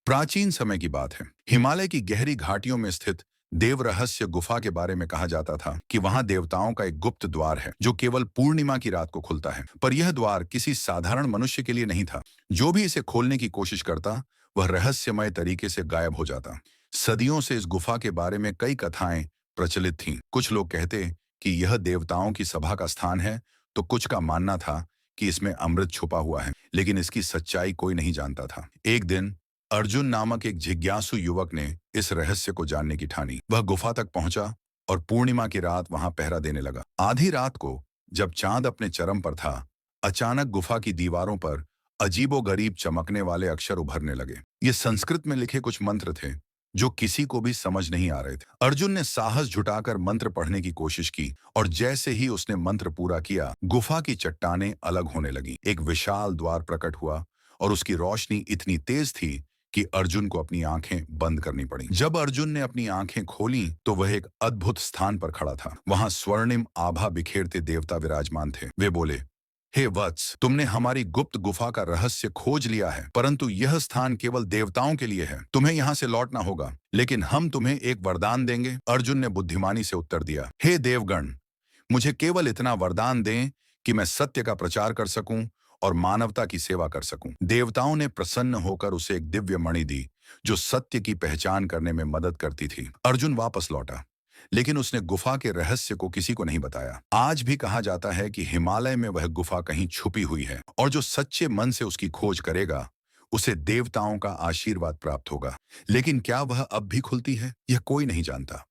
प्राचीन समय की बात है। हिमालय की गहरी घाटियों में स्थित देव रहस्य गुफा के बारे में कहा जाता था कि वहां देवताओं का एक गुप्त द्वार है जो केवल पूर्णिमा की रात को खुलता है। पर यह द्वार किसी साधारण मनुष्य के लिए नहीं था। जो भी इसे खोलने की कोशिश करता वह रहस्यमय तरीके से गायब हो जाता। सदियों से इस गुफा के बारे में कई कथाएं प्रचलित थीं। कुछ लोग कहते कि यह देवताओं की सभा का स्थान है, तो कुछ का मानना था कि इसमें अमृत छुपा हुआ है, लेकिन इसकी सच्चाई कोई नहीं जानता था। एक दिन अर्जुन नामक एक जिज्ञासु युवक ने इस रहस्य को जानने की ठानी। वह गुफा तक पहुंचा और पूर्णिमा की रात वहां पहरा देने लगा। आधी रात को जब चांद अपने चरम पर था, अचानक गुफा की दीवारों पर अजीबोगरीब चमकने वाले अक्षर उभरने लगे। ये संस्कृत में लिखे कुछ मंत्र थे जो किसी को भी समझ नहीं आ रहे थे। अर्जुन ने साहस जुटाकर मंत्र पढ़ने की कोशिश की और जैसे ही उसने मंत्र पूरा किया, गुफा की चट्टानें अलग होने लगी। एक विशाल द्वार प्रकट हुआ और उसकी रोशनी इतनी तेज थी कि अर्जुन को अपनी आंखें बंद करनी पड़ी। जब अर्जुन ने अपनी आंखें खोली तो वह एक अद्भुत स्थान पर खड़ा था। वहां स्वर्णिम आभा बिखेरते देवता विराजमान थे। वे बोले, हे वत्स, तुमने हमारी गुप्त गुफा का रहस्य खोज लिया है, परंतु यह स्थान केवल देवताओं के लिए है। तुम्हें यहाँ से लौटना होगा, लेकिन हम तुम्हें एक वरदान देंगे। अर्जुन ने बुद्धिमानी से उत्तर दिया, हे देवगण, मुझे केवल इतना वरदान दें कि मैं सत्य का प्रचार कर सकूं और मानवता की सेवा कर सकूं। देवताओं ने प्रसन्न होकर उसे एक दिव्य मणि दी जो सत्य की पहचान करने में मदद करती थी। अर्जुन वापस लौटा, लेकिन उसने गुफा के रहस्य को किसी को नहीं बताया। आज भी कहा जाता है कि हिमालय में वह गुफा कहीं छुपी हुई है और जो सच्चे मन से उसकी खोज करेगा उसे देवताओं का आशीर्वाद प्राप्त होगा। लेकिन क्या वह अब भी खुलती है, यह कोई नहीं जानता।